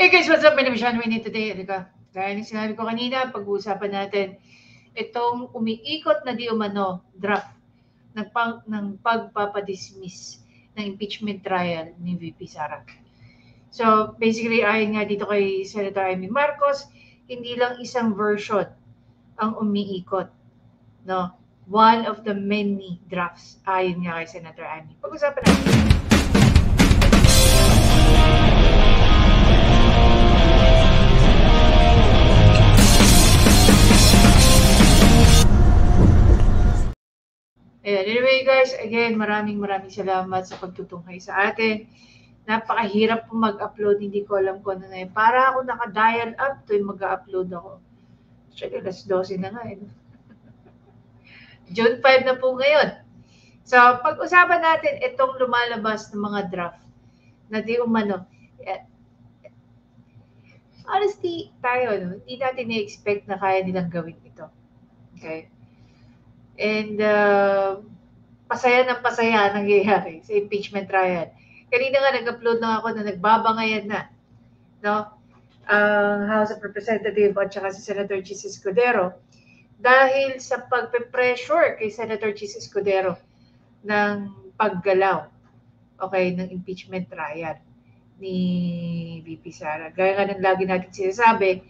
Hey guys, what's up? My name is Sean Winnie today. Gaya ng sinabi ko kanina, pag-uusapan natin itong umiikot na di umano draft ng pagpapadismiss ng impeachment trial ni VP Sara. So basically, ayon nga dito kay Senator Amy Marcos, hindi lang isang version ang umiikot. No? One of the many drafts ayon nga kay Senator Amy. Pag-usapan natin. Anyway guys, again, maraming salamat sa pagtutungkay sa atin. Napakahirap po mag-upload, hindi ko alam kung ano na yun. Para ako naka-dial up tuwing mag-upload ako. Check, alas 12 na nga eh. June 5 na po ngayon. So, pag-usapan natin itong lumalabas ng mga draft na di umano. Honestly, tayo, hindi natin na-expect na kaya nilang gawin ito. Okay? And pasaya ng pasaya nangyayari sa impeachment trial. Kanina nga nag-upload lang ako na nagbabangayan na, no? Ang House of Representatives at saka si Senator Chis Escudero dahil sa pagpe-pressure kay Senator Chis Escudero ng paggalaw, okay, ng impeachment trial ni VP Sara. Gaya nga ng lagi natin sinasabi,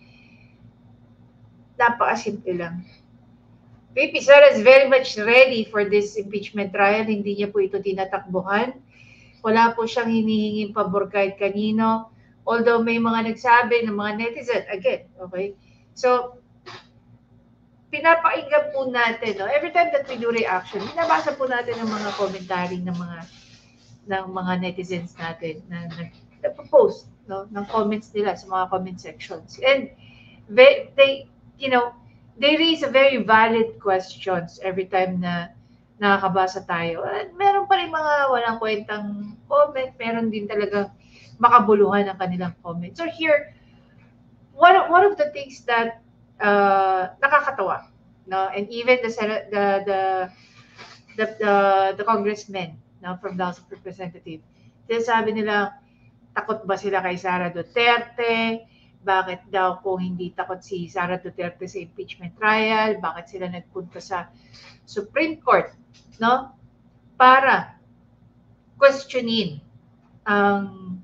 napakasimple lang. VP Sara is very much ready for this impeachment trial. Hindi niya po ito tinatakbuhan. Wala po siyang hinihinging pabor kahit kanino. Although may mga nagsabi ng mga netizen, again, okay? So, pinapakinggan po natin, no? Every time that we do reaction, binabasa po natin ng mga commentary ng mga netizens natin na nagpo-post, no, ng comments nila sa mga comment sections. And they raise a very valid questions every time na nakakabasa tayo. At meron pa rin mga walang kwentang comment, meron din talaga makabuluhan ang kanilang comment. So here, one of the things that nakakatawa, no, and even the congressmen, no, from the House of Representatives, sabi nila, takot ba sila kay Sara Duterte? Bakit daw kung hindi takot si Sara Duterte sa impeachment trial, bakit sila nagpunta sa Supreme Court, no? Para questionin ang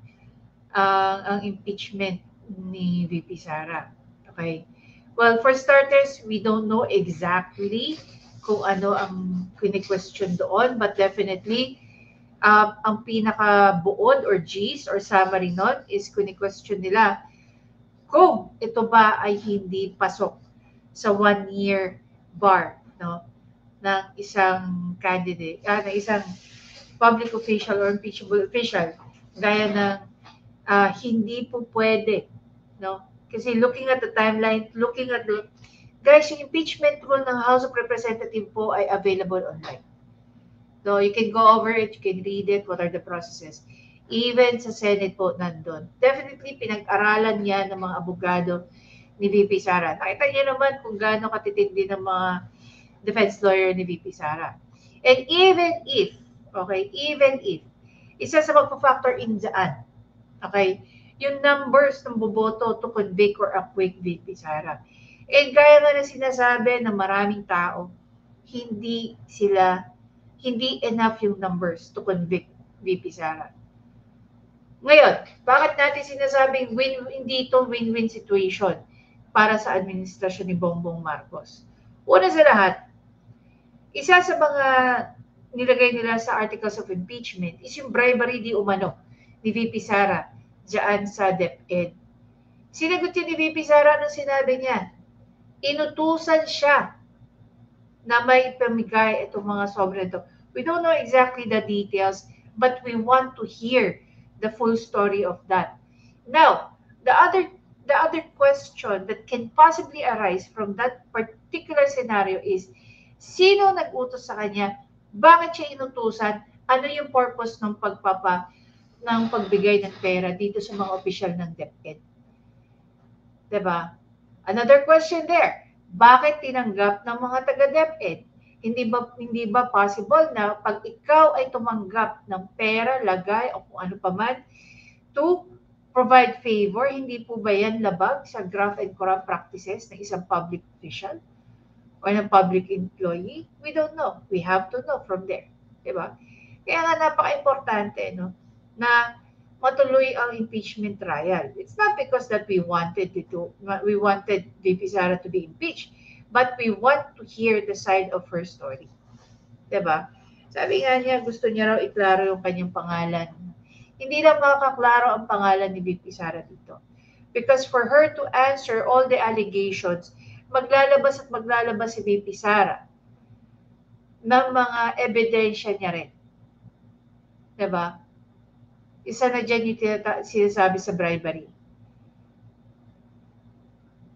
impeachment ni VP Sara. Okay? Well, for starters, we don't know exactly kung ano ang kini-question doon, but definitely ang pinaka-buod or gist or summary nun is kini-question nila kung ito ba ay hindi pasok sa 1-year bar, no, ng isang candidate, ng isang public official or impeachable official, gaya ng hindi po pwede, no? Kasi looking at the timeline, guys, yung impeachment rule ng House of Representatives po ay available online. So you can go over it, you can read it, what are the processes. Even sa Senate po nandun. Definitely pinag-aralan niya ng mga abogado ni VP Sara. Nakita niyo naman kung gaano katitindi ng mga defense lawyer ni VP Sara. And even if, isa sa magpa-factor in dyan, okay, yung numbers ng boboto to convict or acquit VP Sara. And gaya nga na sinasabi ng maraming tao, hindi enough yung numbers to convict VP Sara. Ngayon, bakit natin sinasabing hindi ito win-win situation para sa administrasyon ni Bongbong Marcos? Una sa lahat, isa sa mga nilagay nila sa articles of impeachment is yung bribery di umano ni VP Sara dyan sa DepEd. Sinagot yun ni VP Sara nung sinabi niya, inutusan siya na may pamigay itong mga sobre ito. We don't know exactly the details, but we want to hear the full story of that. Now, the other question that can possibly arise from that particular scenario is, sino nag-utos sa kanya? Bakit siya inutusan? Ano yung purpose ng pagbigay ng pera dito sa mga opisyal ng DepEd? Diba? Another question there. Bakit tinanggap ng mga taga-DepEd? Hindi ba possible na pag ikaw ay tumanggap ng pera, lagay o kung ano pa man to provide favor, hindi po ba yan labag sa graft and corrupt practices ng isang public official or ng public employee? We don't know. We have to know from there. Diba? Kaya nga napaka-importante no, na matuloy ang impeachment trial. It's not because that we wanted VP Sara to be impeached, but we want to hear the side of her story. Diba? Sabi nga niya, gusto niya raw iklaro yung kanyang pangalan. Hindi lang makakaklaro ang pangalan ni VP Sara dito. Because for her to answer all the allegations, maglalabas si VP Sara ng mga ebidensya niya rin. Diba? Isa na dyan yung sinasabi sa bribery.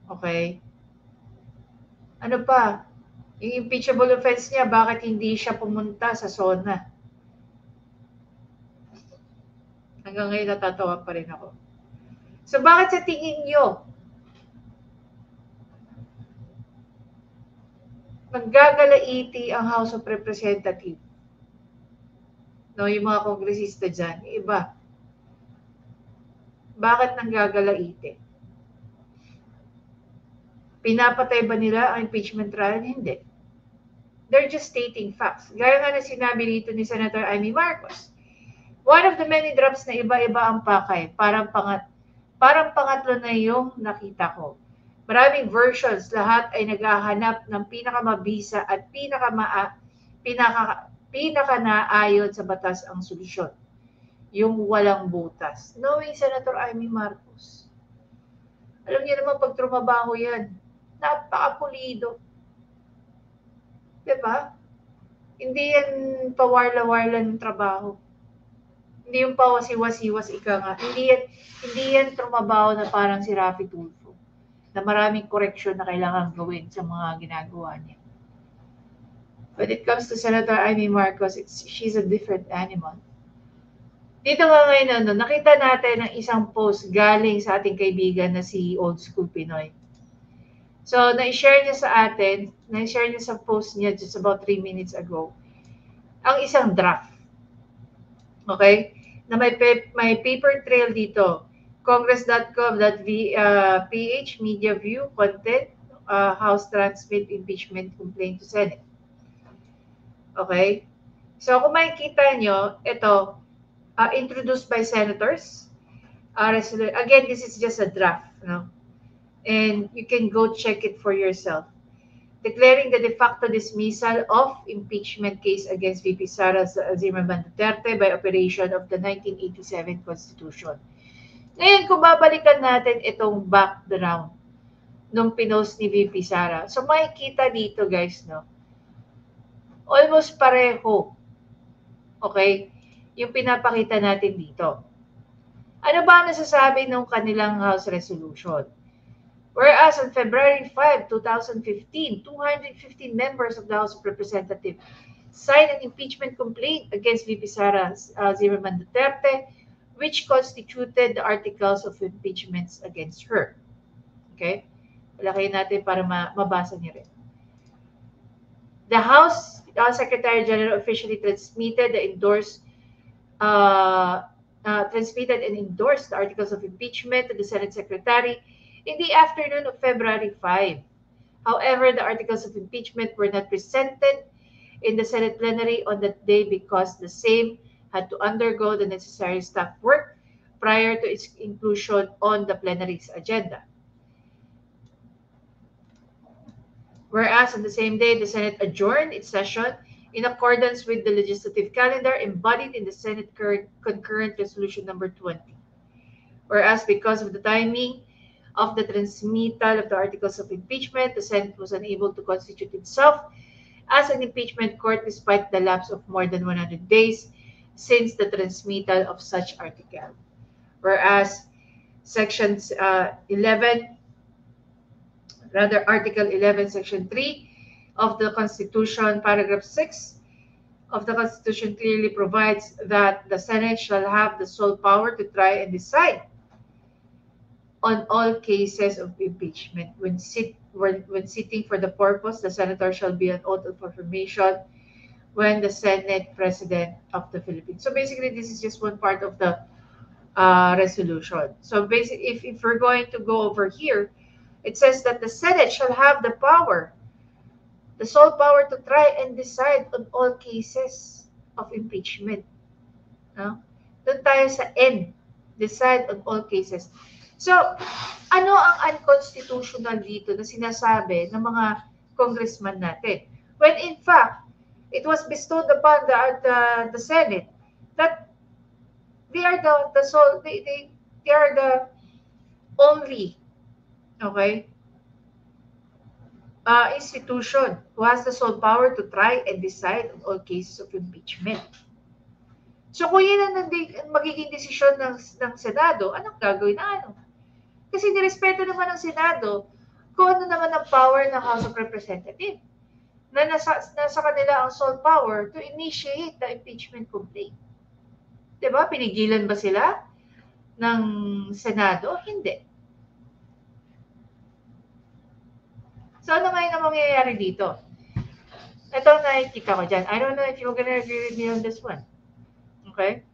Okay? Ano pa? Yung impeachable offense niya, bakit hindi siya pumunta sa SONA? Hanggang ngayon natatawa pa rin ako. So bakit sa tingin nyo, naggagalaiti ang House of Representatives? No, yung mga kongresista dyan, iba. Bakit nanggagalaiti? Pinapatay ba nila ang impeachment trial? Hindi. They're just stating facts. Gaya nga na sinabi dito ni Senator Amy Marcos. One of the many drops na iba-iba ang pakay. Parang pangatlo na yung nakita ko. Maraming versions, lahat ay naghahanap ng pinakamabisa at pinakanaayon sa batas ang solusyon. Yung walang butas. Knowing Senator Amy Marcos. Alam niyo naman pag trumabaho yan, napakapulido. Diba? Hindi yan pawarla-warla ng trabaho. Hindi yung pawasiwas-iwas ika nga. Hindi yan trumabaho na parang si Rafi Tulfo na maraming correction na kailangan gawin sa mga ginagawa niya. When it comes to Senator Amy Marcos, she's a different animal. Dito nga ngayon, nakita natin ang isang post galing sa ating kaibigan na si Old School Pinoy. So, na-share niya sa atin, na-share niya sa post niya just about 3 minutes ago, ang isang draft. Okay? Na may paper trail dito. Congress.gov.ph, media view, content, House transmit impeachment complaint to Senate. Okay? So, kung makikita nyo, ito, introduced by senators. Again, this is just a draft, no? And you can go check it for yourself. Declaring the de facto dismissal of impeachment case against VP Sara Zimmerman Duterte by operation of the 1987 Constitution. Ngayon, kung babalikan natin itong background nung pinost ni VP Sara, so makikita dito guys, no? Almost pareho. Okay? Yung pinapakita natin dito. Ano ba ang nasasabi ng kanilang House Resolution? Whereas on February 5, 2015, 215 members of the House of Representatives signed an impeachment complaint against VP Sara Zimmerman Duterte, which constituted the articles of impeachments against her. Okay? Palakayin natin para mabasa niyo rin. The House Secretary General officially transmitted and endorsed the articles of impeachment to the Senate Secretary in the afternoon of February 5. However, the articles of impeachment were not presented in the Senate plenary on that day because the same had to undergo the necessary staff work prior to its inclusion on the plenary's agenda. Whereas on the same day, the Senate adjourned its session in accordance with the legislative calendar embodied in the Senate Concurrent Resolution number 20. Whereas because of the timing of the transmittal of the articles of impeachment, the Senate was unable to constitute itself as an impeachment court despite the lapse of more than 100 days since the transmittal of such article. Whereas Article 11, Section 3 of the Constitution, Paragraph 6 of the Constitution clearly provides that the Senate shall have the sole power to try and decide on all cases of impeachment. When sitting for the purpose, the senator shall be an oath of affirmation when the Senate President of the Philippines. So basically, this is just one part of the resolution. So basically, if we're going to go over here, it says that the Senate shall have the power, the sole power to try and decide on all cases of impeachment. No? Doon tayo sa N, decide on all cases. So, ano ang unconstitutional dito na sinasabi ng mga congressman natin? When in fact, it was bestowed upon the Senate that they are the sole, they are the only, okay, institution who has the sole power to try and decide on all cases of impeachment. So kung yan ang magiging desisyon ng Senado, anong gagawin na ano? Kasi nirespeto naman ng Senado kung ano naman ang power ng House of Representatives na nasa kanila ang sole power to initiate the impeachment complaint. Diba? Pinigilan ba sila ng Senado? Hindi. So ano ngayon ang mangyayari dito? Ito ang nakikita ko dyan. I don't know if you're gonna agree with me on this one. Okay?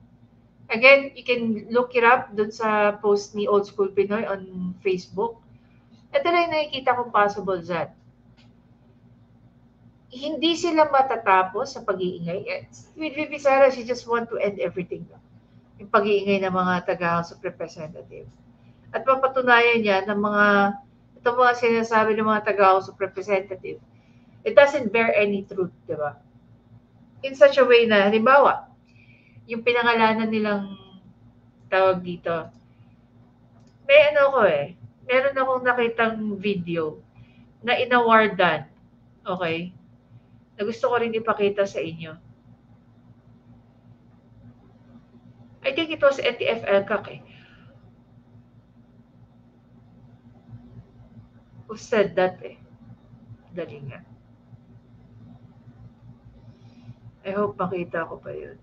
Again, you can look it up dun sa post ni Old School Pinoy on Facebook. Ito lang yung nakikita kong possible dyan. Hindi sila matatapos sa pag-iingay. With VP Sara, she just want to end everything. Yung pag-iingay ng mga taga-House of Representatives. At mapatunayan niya ng itong mga sinasabi ng mga taga-House of Representatives, it doesn't bear any truth, di ba? In such a way na, halimbawa, yung pinangalanan nilang tawag dito, may meron akong nakitang video na inawardan, okay, na gusto ko rin ipakita sa inyo. I think it was NTF-ELCAC Who said that Dali nga. I hope makita ko pa yun.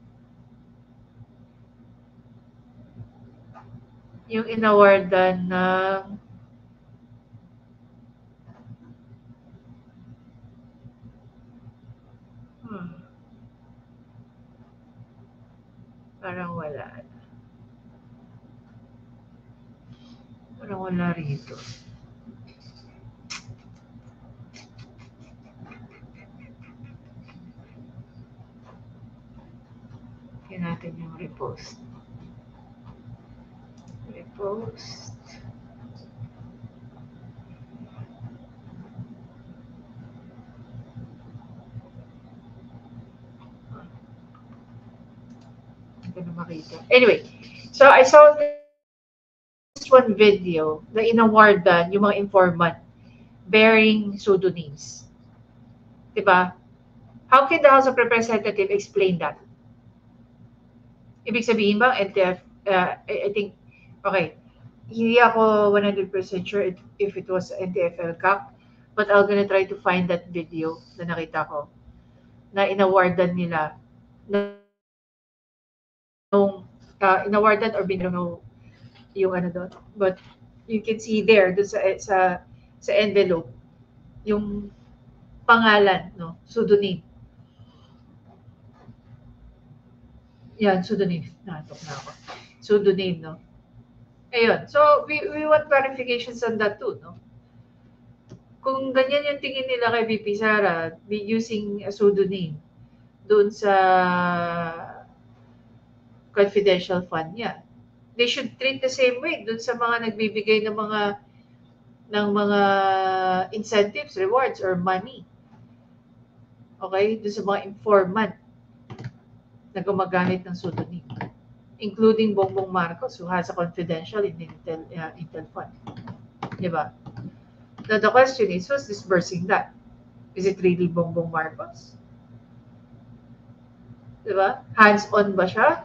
Yung inawardan ng parang wala. Parang wala rito. Tingnan natin yung repost. Repost. Hindi ko na makita. Anyway, so I saw this one video na inawardan yung mga informant bearing pseudonyms. Diba? How can the House of Representatives explain that? Ibig sabihin ba, NTF, I think, okay, hindi ako 100% sure if it was NTF-ELCAC, but I'm gonna try to find that video na nakita ko, na inawardan nila, inawardan or binano yung ano doon. But you can see there, doon sa envelope, yung pangalan, no, pseudonym. Yan, pseudonym. Natok na ako. Pseudonym, no? Ayun. So, we want clarifications on that too, no? Kung ganyan yung tingin nila kay VP Sara, be using a pseudonym doon sa confidential fund niya. They should treat the same way doon sa mga nagbibigay ng mga incentives, rewards, or money. Okay? Doon sa mga informant na gumagamit ng pseudonym, including Bongbong Marcos, who has a confidential Intel fund. Diba? Now, the question is, who's disbursing that? Is it really Bongbong Marcos? Diba? Hands-on ba siya?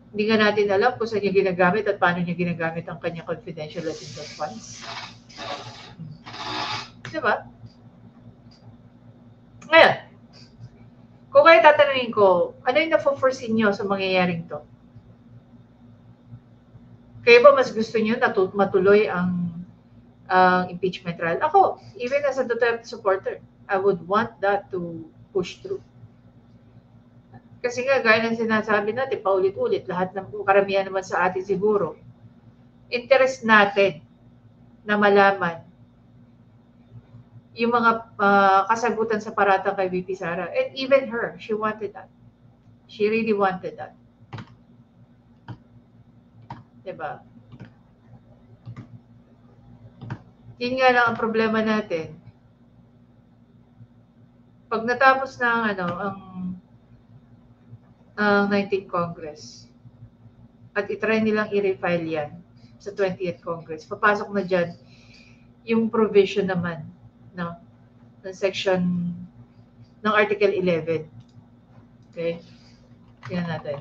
Hindi nga natin alam kung saan niya ginagamit at paano niya ginagamit ang kanyang confidential Intel funds. Diba? Ngayon, kung kayo tatanungin ko, ano yung na-foresee nyo sa mangyayaring to? Kayo ba mas gusto nyo na matuloy ang impeachment trial? Ako, even as a Duterte supporter, I would want that to push through. Kasi nga, gaya ng sinasabi natin, paulit-ulit, lahat ng karamihan naman sa atin siguro, interest natin na malaman yung mga kasagutan sa paratang kay VP Sara. And even her, she wanted that. She really wanted that. Diba? Yun nga lang ang problema natin. Pag natapos na ang 19th Congress, at itry nilang i-refile yan sa 20th Congress, papasok na dyan yung provision naman no, ng section ng Article 11. Okay? Tingnan natin.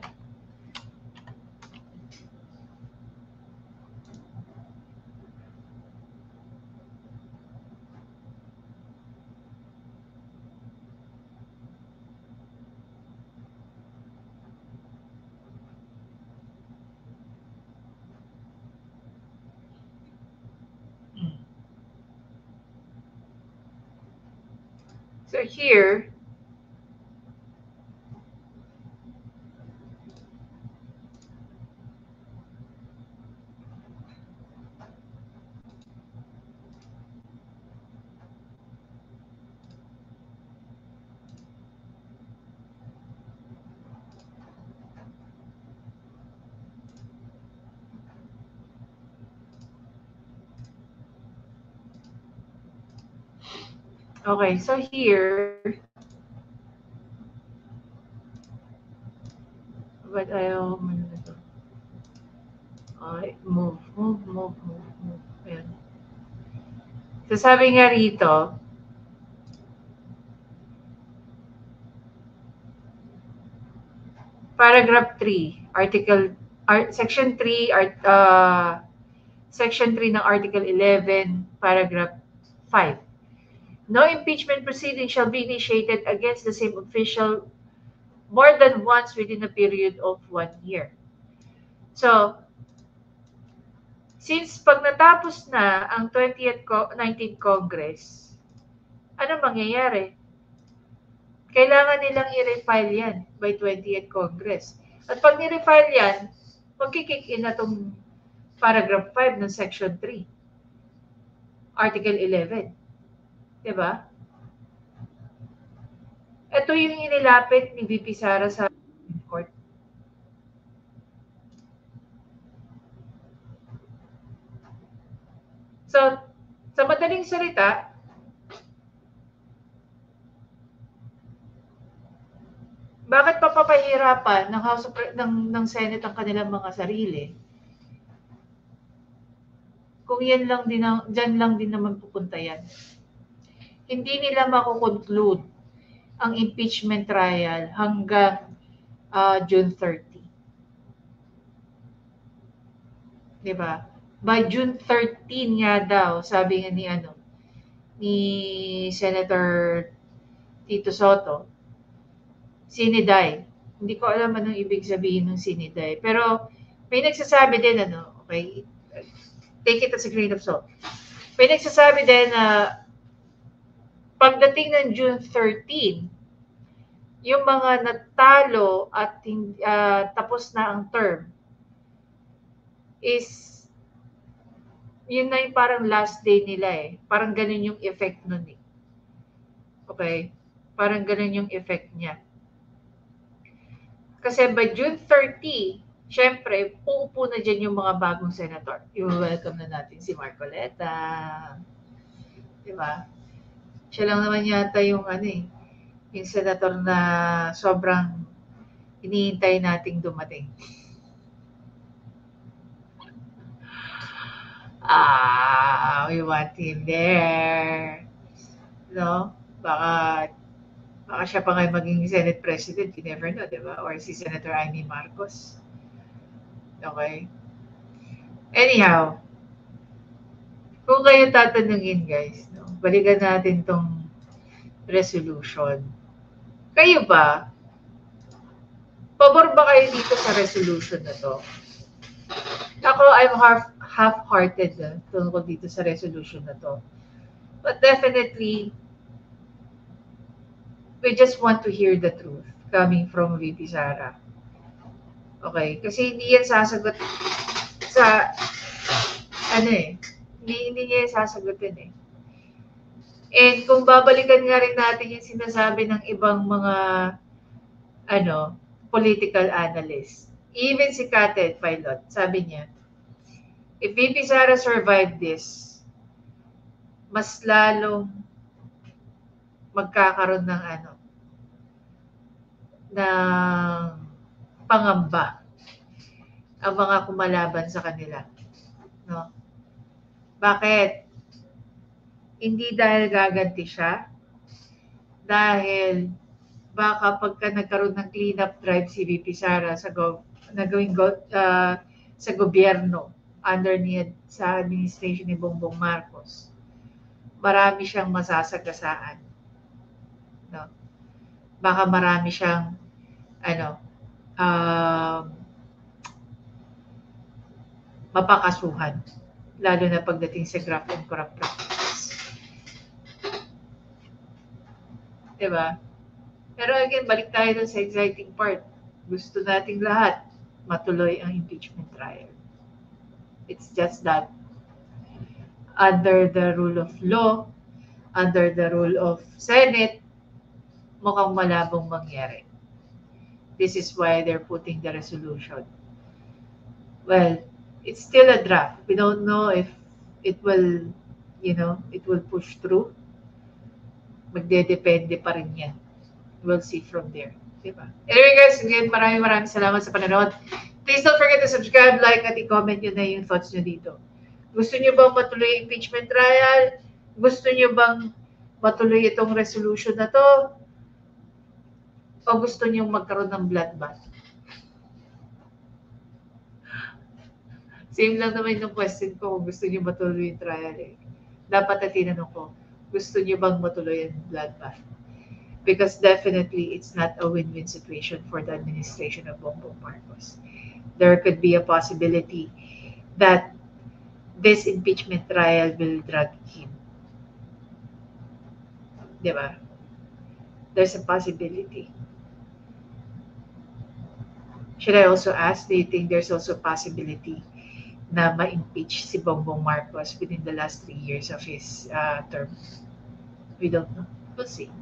So here, okay, so here, but ayaw mo na ito. Okay, move. Ayan. So sabi nga rito, paragraph 3, section 3, section 3 ng Article 11, paragraph 5. No impeachment proceeding shall be initiated against the same official more than once within a period of 1 year. So, since pag natapos na ang 19th Congress, ano mangyayari? Kailangan nilang i-refile yan by 20th Congress. At pag ni-refile yan, magkikick in na itong paragraph 5 ng section 3, article 11. Diba? Ito yung inilapit ni VP Sara sa court. So, sa madaling salita, bakit papapahirapan ng House of ng Senate ang kanilang mga sarili? Kung yan lang din diyan lang din naman pupunta yan. Hindi nila mako-conclude ang impeachment trial hanggang June 30. Diba? By June 13 nga daw, sabi nga ni Senator Tito Soto, siniday. Hindi ko alam anong ibig sabihin ng siniday. Pero may nagsasabi din okay, take it as a grain of salt. May nagsasabi din na pagdating ng June 13, yung mga natalo at tapos na ang term is yun na yung parang last day nila eh. Parang ganun yung effect nun eh. Okay? Parang ganun yung effect niya. Kasi by June 30, syempre, uupo na dyan yung mga bagong senator. I-welcome na natin si Marcoleta. Diba? Siya lang naman yata yung yung senator na sobrang hinihintay nating dumating. We want him there. No? Baka siya pa ngayon maging Senate President, you never know, di ba? Or si Senator Amy Marcos. Okay? Anyhow, kung kayo tatanungin, guys, no? Balikan natin tong resolution. Kayo ba? Pabor ba kayo dito sa resolution na to? Ako, I'm half-hearted tungkol dito sa resolution na to. But definitely, we just want to hear the truth. coming from VP Sara. Okay, kasi hindi yan sasagot sa hindi niya yan sasagutin eh. And kung babalikan nga rin natin yung sinasabi ng ibang mga political analysts, even si Kate Pilot, sabi niya, if VP Sara survived this, mas lalong magkakaroon ng ng pangamba ang mga kumalaban sa kanila. No? Bakit? Hindi dahil gaganti siya, dahil baka pagka nagkaroon ng cleanup drive si VP Sara sa sa gobyerno sa administration ni Bongbong Marcos, marami siyang masasagasaan. No? Baka marami siyang mapakasuhan, lalo na pagdating sa graft and corrupt practices. Diba? Pero again, balik tayo dun sa exciting part. Gusto nating lahat matuloy ang impeachment trial. It's just that under the rule of law, under the rule of Senate, mukhang malabong mangyari. This is why they're putting the resolution. Well, it's still a draft. We don't know if it will, it will push through. Magdedepende pa rin yan. We'll see from there. Diba? Anyway guys, again, maraming salamat sa panonood. Please don't forget to subscribe, like, at i-comment nyo na yung thoughts nyo dito. Gusto nyo bang matuloy yung impeachment trial? Gusto nyo bang matuloy itong resolution na to? O gusto nyo magkaroon ng bloodbath? Same lang naman yung question ko kung gusto nyo matuloy yung trial eh. Dapat na tinanong ko, gusto nyo bang matuloy yung bloodbath? Because definitely it's not a win-win situation for the administration of Bongbong Marcos. There could be a possibility that this impeachment trial will drag him. Diba? There's a possibility. Should I also ask, do you think there's also a possibility na ma-impeach si Bongbong Marcos within the last 3 years of his term? We don't know. We'll see.